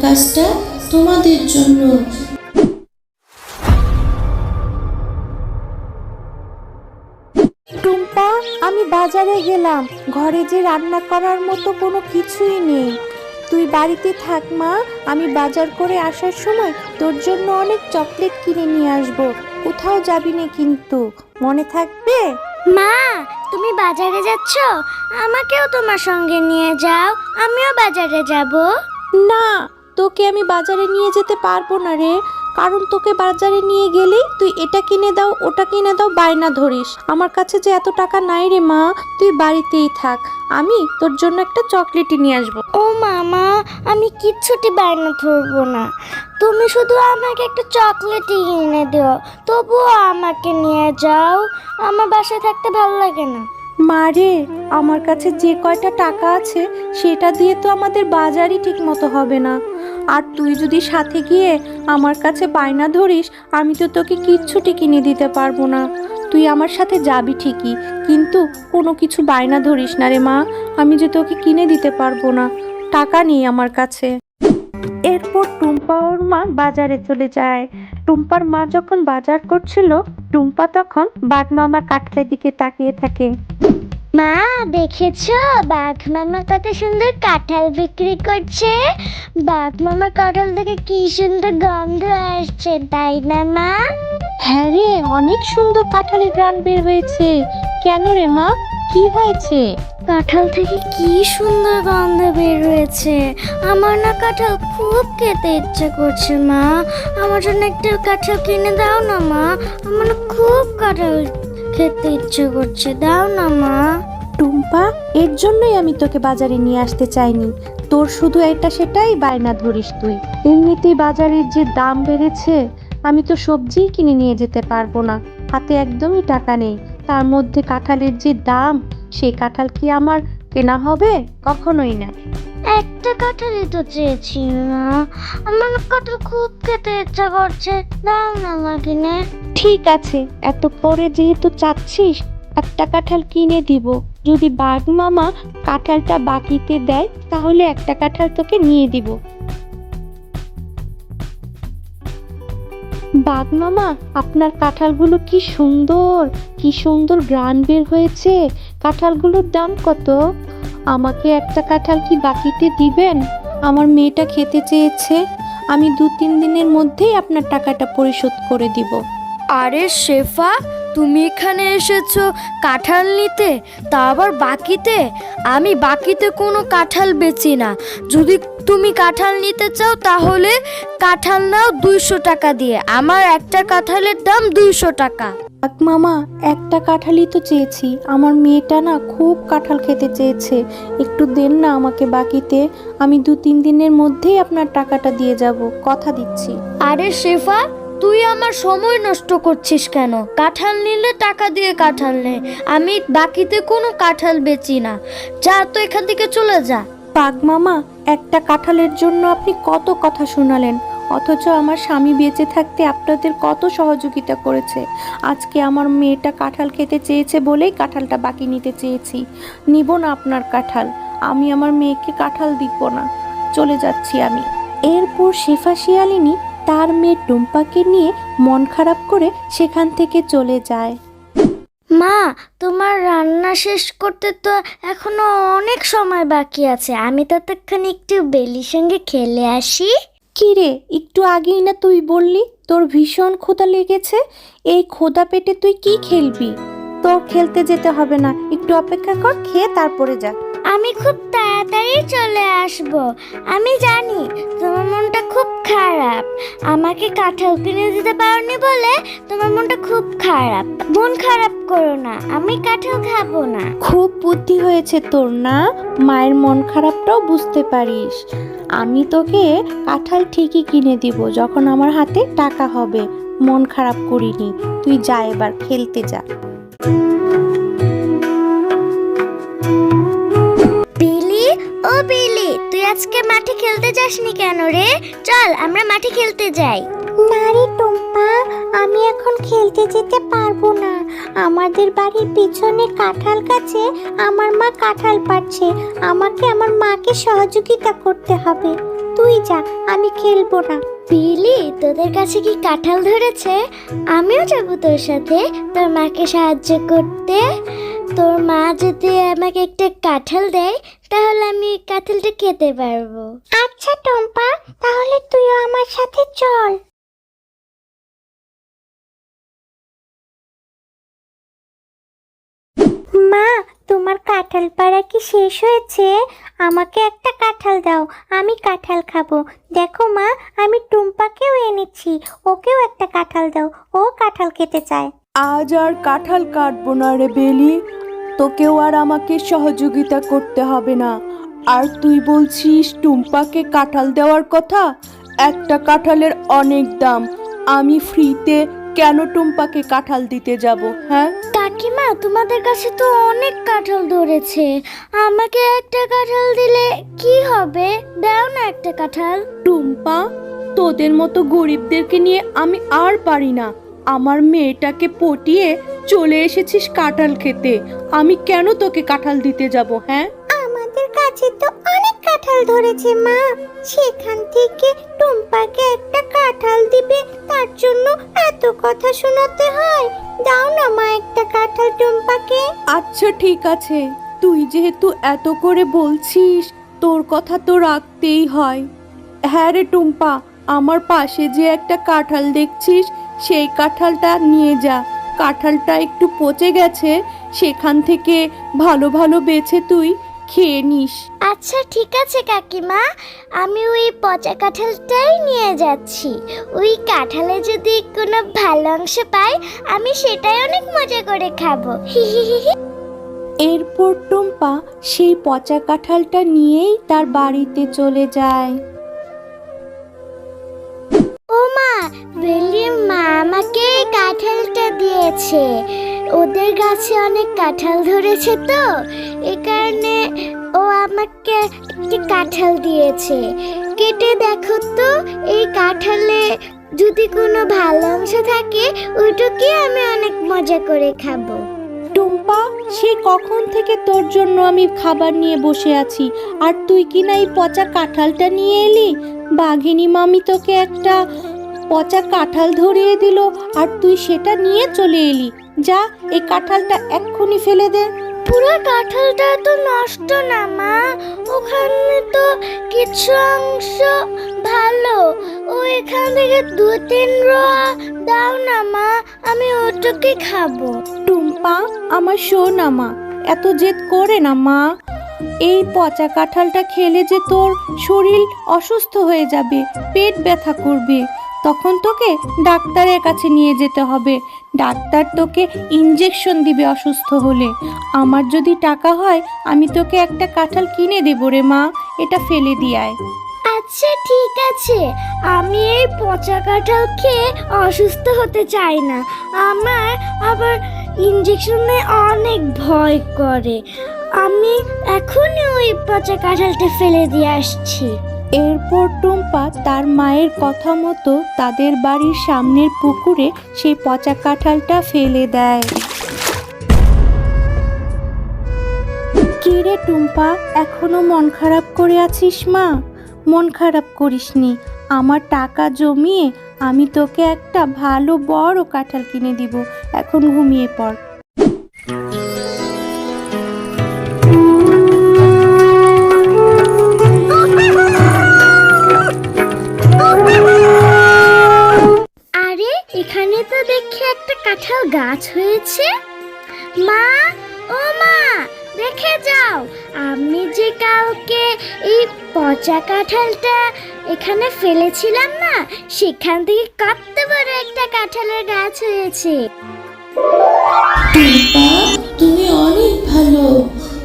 কাজটা তোমাদের জন্য। টুম্পা, আমি বাজারে গেলাম, ঘরে যে রান্না করার মতো কোনো কিছুই নেই। তুই বাড়িতে থাক মা, আমি বাজার করে আসার সময় তোর জন্য অনেক চকলেট কিনে নিয়ে আসবো। কোথাও যাবি না কিন্তু, মনে থাকবে? মা, তুমি বাজারে যাচ্ছ? আমাকেও তোমার সঙ্গে নিয়ে যাও, আমিও বাজারে যাব। না, তোকে আমি বাজারে নিয়ে যেতে পারবো না রে, কারণ তোকে বাজারে নিয়ে গেলেই তুই এটা কিনে দাও ওটা কিনে দাও বায়না ধরিস। আমার কাছে যে এত টাকা নাই রে মা, তুই বাড়িতেই থাক, আমি তোর জন্য একটা চকলেটই নিয়ে আসবো। ও মামা, আমি কিচ্ছুটি বায়না ধরবো না, তুমি শুধু আমাকে একটা চকলেটই কিনে দিও, তবুও আমাকে নিয়ে যাও, আমার বাসায় থাকতে ভালো লাগে না। মারে, আমার কাছে যে কয়টা টাকা আছে সেটা দিয়ে তো আমাদের বাজারই ঠিক মতো হবে না। আর তুই যদি সাথে গিয়ে আমার কাছে বায়না ধরিস, আমি তো তোকে কিচ্ছুটি কিনে দিতে পারবো না। তুই আমার সাথে যাবি ঠিকই, কিন্তু কোনো কিছু বায়না ধরিস না রে মা, আমি যে তোকে কিনে দিতে পারবো না, টাকা নেই আমার কাছে। এরপর টুম্পা ওর মা বাজারে চলে যায়। টুম্পার মা যখন বাজার করছিল, টুম্পা তখন বাঘ মামার কাঠের দিকে তাকিয়ে থাকে। মা, দেখেছো বাঘ মামা কত সুন্দর কাঁঠাল বিক্রি করছে? বাঘ মামার কাঁঠাল থেকে কি সুন্দর গন্ধ আসছে, তাই না মা? হ্যাঁ রে, অনেক সুন্দর কাঁঠালের ঘ্রাণ বের হয়েছে। কেন রে মা, কি হয়েছে? কাঁঠাল থেকে কি সুন্দর গন্ধ বের হয়েছে, আমার না কাঁঠাল খুব খেতে ইচ্ছে করছে মা, আমার জন্য একটা কাঁঠাল কিনে দাও না মা, আমার না খুব কাঁঠাল খেতে ইচ্ছে করছে, দাও না মা। টুম্পা, এর জন্যই আমি তোকে বাজারে নিয়ে আসতে চাইনি, তোর শুধু এটা সেটাই বায়না ধরিস তুই। এমনিতেই বাজারের যে দাম বেড়েছে, আমি তো সবজিই কিনে নিয়ে যেতে পারবো না, হাতে একদমই টাকা নেই। তার মধ্যে কাঁঠালের যে দাম, সেই কাঁঠাল কি আমার কেনা হবে? কখনোই না। একটা কাঁঠালই তো চেয়েছি মা, আমার কাঁঠাল খুব খেতে ইচ্ছা করছে, দাও না মা কিনে। ঠিক আছে, এত পরে যেহেতু চাচ্ছিস, একটা কাঁঠাল কিনে দিব। যদি বাঘ মামা কাঁঠালটা বাকিতে দেয়, তাহলে একটা কাঁঠাল তোকে নিয়ে দিব। বাঘ মামা, আপনার কাঁঠালগুলো কি সুন্দর, কি সুন্দর ঘ্রাণ বের হয়েছে। কাঁঠালগুলোর দাম কত? আমাকে একটা কাঁঠাল কি বাকিতে দিবেন? আমার মেয়েটা খেতে চেয়েছে, আমি 2-3 দিনের মধ্যেই আপনার টাকাটা পরিশোধ করে দিব। আরে শেফা, তুমি এখানে এসেছো কাঁঠাল নিতে, তা আবার বাকিতে? আমি বাকিতে কোনো কাঁঠাল বেচি না। যদি তুমি কাঁঠাল নিতে চাও তাহলে কাঁঠাল নাও 200 টাকা দিয়ে, আমার একটা কাঁঠালের দাম 200 টাকা। বাঘ মামা, একটা কাঁঠালই তো চেয়েছি, আমার মেয়েটা না খুব কাঁঠাল খেতে চেয়েছে, একটু দেন না আমাকে বাকিতে, আমি 2-3 দিনের মধ্যেই আপনার টাকাটা দিয়ে যাব, কথা দিচ্ছি। আরে শেফা, তুই আমার সময় নষ্ট করছিস কেন? কাঁঠাল নিলে টাকা দিয়ে কাঁঠাল নে, আমি বাকিতে কোনো কাঁঠাল বেচি না, যা তো এখান থেকে চলে যা। বাঘ মামা, একটা কাঁঠালের জন্য আপনি কত কথা শোনালেন, অথচ আমার স্বামী বেঁচে থাকতে আপনাদের কত সহযোগিতা করেছে। আজকে আমার মেয়েটা কাঁঠাল খেতে চেয়েছে বলেই কাঁঠালটা বাকি নিতে চেয়েছি। নিব না আপনার কাঁঠাল, আমি আমার মেয়েকে কাঁঠাল দিব না, চলে যাচ্ছি আমি। এরপর শেফা শিয়ালিনী তার মেয়ে টুম্পাকে নিয়ে মন খারাপ করে সেখান থেকে চলে যায়। মা, তোমার রান্না শেষ করতে তো এখনো অনেক সময় বাকি আছে, আমি ততক্ষণ একটু বেলির সঙ্গে খেলে আসি। কি রে, একটু আগেই না তুই বললি তোর ভীষণ ক্ষুধা লেগেছে, এই ক্ষুধা পেটে তুই কি খেলবি? তোর খেলতে যেতে হবে না, একটু অপেক্ষা কর, খেয়ে তারপরে যা। আমি খুব তাড়াতাড়ি চলে আসব, আমি জানি তোমার মনটা খুব খারাপ, আমাকে কাঁঠাল কিনে দিতে পারোনি বলে তোমার মনটা খুব খারাপ, মন খারাপ করো না, আমি কাঁঠাল খাবো না। খুব বুদ্ধি হয়েছে তোর না, মায়ের মন খারাপটাও বুঝতে পারিস। আমি তোকে কাঁঠাল ঠিকই কিনে দিব যখন আমার হাতে টাকা হবে, মন খারাপ করিনি। তুই যা, এবার খেলতে যা। বিলি, ও বিলি, তুই আজকে মাঠে খেলতে যাসনি কেন রে? চল আমরা মাঠে খেলতে যাই। না রে টুম্পা, আমি এখন খেলতে যেতে পারবো না। আমাদের বাড়ির পিছনে কাঁঠাল গাছে আমার মা কাঁঠাল পাড়ছে, আমাকে আমার মাকে সহযোগিতা করতে হবে। তুই যা, আমি খেলবো না। বিলি, তোদের কাছে কি কাঁঠাল ধরেছে? আমিও যাবো তোর সাথে তোর মাকে সাহায্য করতে। তোর মা যদি আমাকে একটা কাঁঠাল দেয় তাহলে আমি কাঁঠালটা খেতে পারবো। আচ্ছা টম্পা, তাহলে তুইও আমার সাথে চল। মা, তোমার কাঁঠাল পাড়া কি শেষ হয়েছে? আমাকে একটা কাঁঠাল দাও, আমি কাঁঠাল খাবো। দেখো মা, আমি টুম্পাকেও এনেছি, ওকেও একটা কাঁঠাল দাও, ও কাঁঠাল খেতে চায়। আজ আর কাঁঠাল কাটবো না রে বেলি, তোকেও আর আমাকে সহযোগিতা করতে হবে না। আর তুই বলছিস টুম্পাকে কাঁঠাল দেওয়ার কথা? একটা কাঁঠালের অনেক দাম, আমি ফ্রিতে কেন টুম্পাকে কাঁঠাল দিতে যাব? হ্যাঁ কাকিমা, তোমাদের কাছে তো অনেক কাঁঠাল ধরেছে, আমাকে একটা কাঁঠাল দিলে কি হবে? দাও না একটা কাঁঠাল। টুম্পা, তোদের মতো গরিবদেরকে নিয়ে আমি আর পারি না। আমার মেয়েটাকে পটিয়ে চলে এসেছিস কাঁঠাল খেতে, আমি কেন তোকে কাঁঠাল দিতে যাব? হ্যাঁ, আমাদের কাছে তো অনেক কাঁঠাল ধরেছে মা, সেখান থেকে টুম্পাকে একটা কাঁঠাল দিবে তার জন্য এত কথা শোনাতে হয়? দাও না মা একটা কাঁঠাল টুম্পাকে। আচ্ছা ঠিক আছে, তুই যেহেতু এত করে বলছিস তোর কথা তো রাখতেই হয়। হ্যাঁ রে টুম্পা, আমার পাশে যে একটা কাঁঠাল দেখছিস সেই কাঁঠালটা নিয়ে যা। কাঁঠালটা একটু পচে গেছে, সেখান থেকে ভালো ভালো বেছে তুই খেয়ে নিস। আচ্ছা ঠিক আছে কাকিমা, আমি ওই পচা কাঁঠালটাই নিয়ে যাচ্ছি। ওই কাঁঠালে যদি কোনো ভালো অংশ পাই আমি সেটাই অনেক মজা করে খাবো। এরপর টুম্পা সেই পচা কাঁঠালটা নিয়েই তার বাড়িতে চলে যায়। ও মা, বেলির মা আমাকে এই কাঁঠালটা দিয়েছে। ওদের গাছে অনেক কাঁঠাল ধরেছে তো, এই কারণে ও আমাকে একটি কাঁঠাল দিয়েছে। কেটে দেখো তো, এই কাঁঠালে যদি কোনো ভালো অংশ থাকে ওইটুকুই আমি অনেক মজা করে খাবো। টুম্পা, সেই কখন থেকে তোর জন্য আমি খাবার নিয়ে বসে আছি, আর তুই কি না এই পচা কাঁঠালটা নিয়ে এলি? বাঘিনী মামি তোকে একটা পচা কাঁঠাল ধরিয়ে দিল আর তুই সেটা নিয়ে চলে এলি। যা, এই কাঁঠালটা এক্ষুনি ফেলে দে। পুরো কাঁঠালটা তো নষ্ট না মা, ওখানে তো কিছু অংশ ভালো। ও এখান থেকে 2-3 রোয়া দাও না মা, আমি ওটুকুই খাবো। টুম্পা, আমার শোন মা, এত জেদ করে না মা। এই পচা কাঁঠালটা খেলে যে তোর শরীর অসুস্থ হয়ে যাবে, পেট ব্যথা করবে, তখন তোকে ডাক্তারের কাছে নিয়ে যেতে হবে। ডাক্তার তোকে ইঞ্জেকশন দিবে অসুস্থ হলে। আমার যদি টাকা হয় আমি তোকে একটা কাঁঠাল কিনে দেবো রে মা, এটা ফেলে দিয়ায়। আচ্ছা ঠিক আছে, আমি এই পচা কাঁঠাল খেয়ে অসুস্থ হতে চাই না। আমার আবার ইঞ্জেকশনে অনেক ভয় করে। আমি এখনই ওই পচা কাঁঠালটা ফেলে দিয়ে আসছি। এরপর টুম্পা তার মায়ের কথা মতো তাদের বাড়ির সামনের পুকুরে সেই পচা কাঁঠালটা ফেলে দেয়। কি রে টুম্পা, এখনো মন খারাপ করে আছিস? মা, মন খারাপ করিসনি, আমার টাকা জমিয়ে আমি তোকে একটা ভালো বড় কাঁঠাল কিনে দিব। এখন ঘুমিয়ে পড়। আরে, এখানে তো দেখি একটা কাঁঠাল গাছ হয়েছে। মা, ও মা, দেখে যাও, আমি যে কালকে এই পচা কাঁঠালটা এখানে ফেলেছিলাম না, সেখান থেকে কত বড় একটা কাঁঠালের গাছ হয়েছে। টুম্পা, তুমি অনেক ভালো,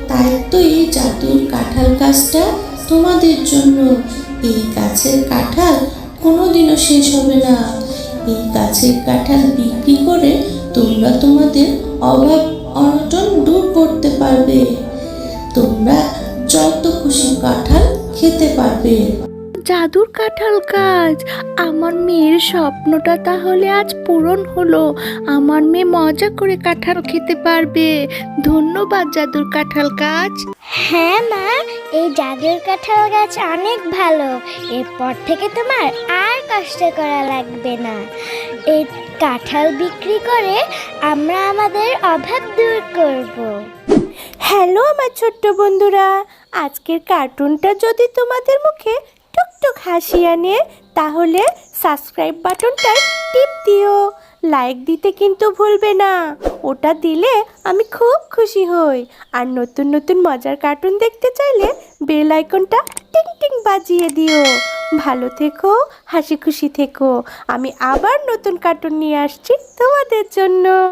তাই তো এই জাদুর কাঁঠাল গাছটা তোমাদের জন্য। এই গাছের কাঁঠাল কোনোদিনও শেষ হবে না। এই গাছের কাঁঠাল বিক্রি করে তোমরা তোমাদের অভাব অনটন দূর করতে পারবে। তোমরা যত খুশি কাঁঠাল খেতে পারবে। জাদুর কাঁঠাল গাছ, আমার মেয়ের স্বপ্নটা তাহলে আজ পূরণ হলো। আমার মেয়ে মজা করে কাঁঠাল খেতে পারবে। ধন্যবাদ জাদুর কাঁঠাল গাছ। হ্যাঁ মা, এই জাদুর কাঁঠাল গাছ অনেক ভালো। এরপর থেকে তোমার আর কষ্ট করা লাগবে না। এই কাঁঠাল বিক্রি করে আমরা আমাদের অভাব দূর করব। হ্যালো আমার ছোট্ট বন্ধুরা, আজকের কার্টুনটা যদি তোমাদের মুখে টুকটুক হাসি আনে তাহলে সাবস্ক্রাইব বাটনটায় টিপ দিও। লাইক দিতে কিন্তু ভুলবে না, ওটা দিলে আমি খুব খুশি হই। আর নতুন নতুন মজার কার্টুন দেখতে চাইলে বেল আইকনটা টিং টিং বাজিয়ে দিও। ভালো থেকো, হাসি খুশি থেকো। আমি আবার নতুন কার্টুন নিয়ে আসছি তোমাদের জন্য।